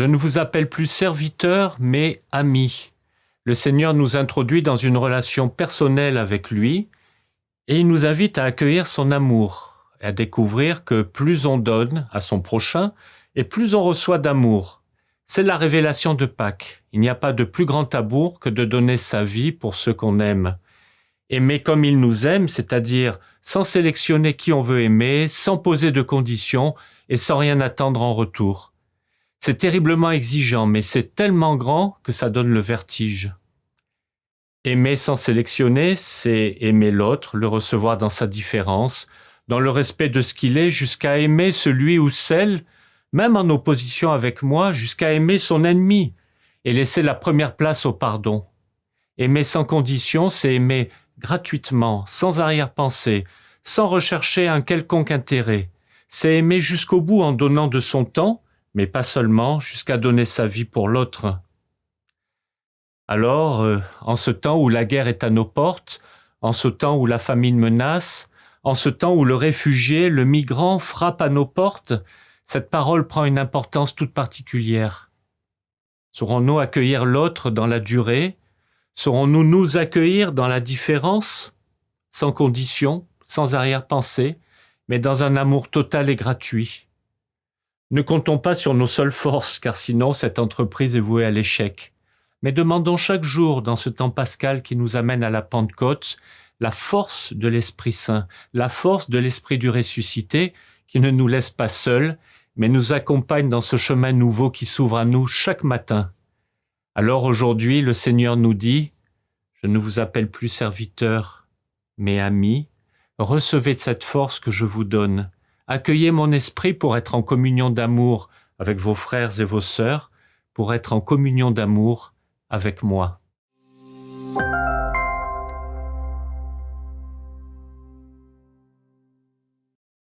Je ne vous appelle plus serviteur, mais ami. Le Seigneur nous introduit dans une relation personnelle avec lui et il nous invite à accueillir son amour et à découvrir que plus on donne à son prochain et plus on reçoit d'amour. C'est la révélation de Pâques. Il n'y a pas de plus grand amour que de donner sa vie pour ceux qu'on aime. Aimer comme il nous aime, c'est-à-dire sans sélectionner qui on veut aimer, sans poser de conditions et sans rien attendre en retour. C'est terriblement exigeant, mais c'est tellement grand que ça donne le vertige. Aimer sans sélectionner, c'est aimer l'autre, le recevoir dans sa différence, dans le respect de ce qu'il est, jusqu'à aimer celui ou celle, même en opposition avec moi, jusqu'à aimer son ennemi et laisser la première place au pardon. Aimer sans condition, c'est aimer gratuitement, sans arrière-pensée, sans rechercher un quelconque intérêt. C'est aimer jusqu'au bout en donnant de son temps, mais pas seulement, jusqu'à donner sa vie pour l'autre. Alors, en ce temps où la guerre est à nos portes, en ce temps où la famine menace, en ce temps où le réfugié, le migrant frappe à nos portes, cette parole prend une importance toute particulière. Saurons-nous accueillir l'autre dans la durée? Saurons-nous nous accueillir dans la différence, sans condition, sans arrière-pensée, mais dans un amour total et gratuit? Ne comptons pas sur nos seules forces, car sinon cette entreprise est vouée à l'échec. Mais demandons chaque jour, dans ce temps pascal qui nous amène à la Pentecôte, la force de l'Esprit Saint, la force de l'Esprit du ressuscité, qui ne nous laisse pas seuls, mais nous accompagne dans ce chemin nouveau qui s'ouvre à nous chaque matin. Alors aujourd'hui, le Seigneur nous dit, « Je ne vous appelle plus serviteurs, mais amis. Recevez de cette force que je vous donne. Accueillez mon esprit pour être en communion d'amour avec vos frères et vos sœurs, pour être en communion d'amour avec moi. »